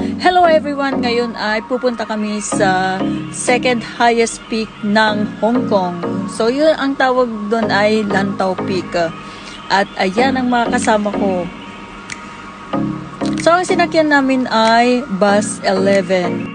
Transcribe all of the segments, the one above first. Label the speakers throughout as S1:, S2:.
S1: Hello everyone! Ngayon ay pupunta kami sa second highest peak ng Hong Kong. So yun ang tawag doon ay Lantau Peak. At ayan ang mga kasama ko. So ang sinakyan namin ay bus 11.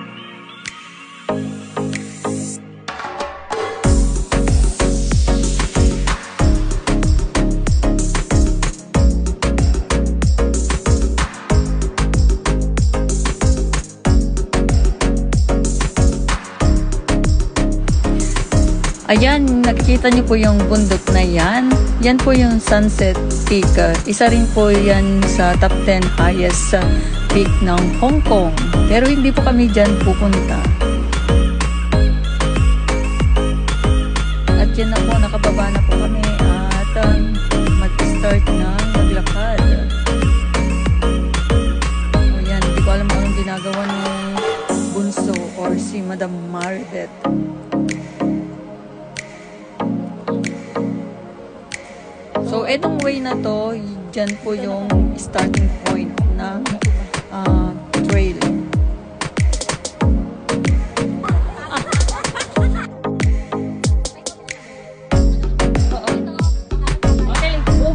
S1: Ayan, nakikita niyo po yung bundok na yan. Yan po yung Sunset Peak. Isa rin po yan sa top 10 highest peak ng Hong Kong. Pero hindi po kami dyan pupunta. At yan na po, nakababa na po kami at mag-start na maglakad. Ayan, hindi ko alam anong ginagawa ni Bunso or si Madam Mardet. So, etong way na to, dyan po yung starting point ng trail. Okay, go.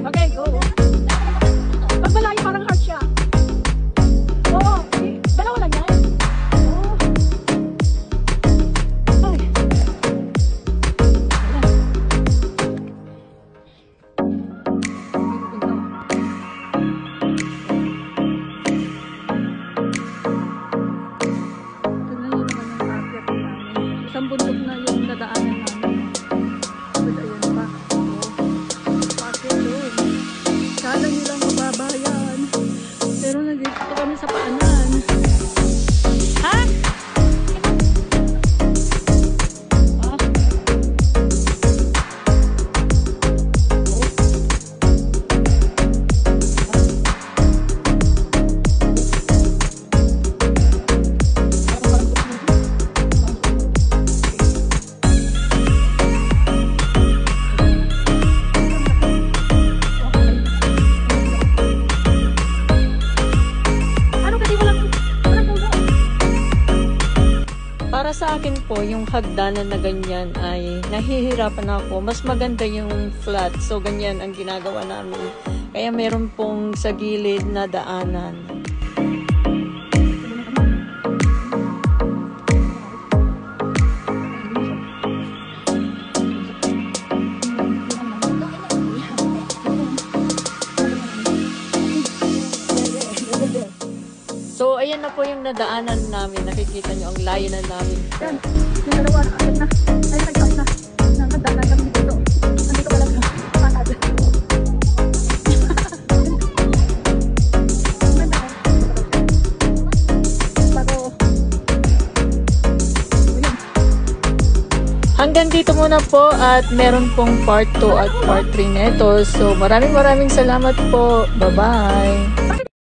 S1: Okay, go.
S2: Pag malayo, parang hard siya. Oo, dalawa lang yan.
S1: Isang bundok na yung nadaanan namin. But ayun pa. Bakit doon? Kala nyo lang mababa yan. Pero nandito kami sa paanan. Ha? Para sa akin po, yung hagdanan na ganyan ay nahihirapan ako. Mas maganda yung flat. So, ganyan ang ginagawa namin. Kaya meron pong sa gilid na daanan. So, ayan na po yung nadaanan namin. Nakikita nyo ang layo na namin.
S2: Yan, yung dalawa, ayun na. Ayun, nag-stop na. Nangadanan kami dito. Nandito ka lang na. Patad.
S1: Hanggang dito muna po at meron pong part 2 at part 3 neto. So, maraming salamat po. Bye-bye!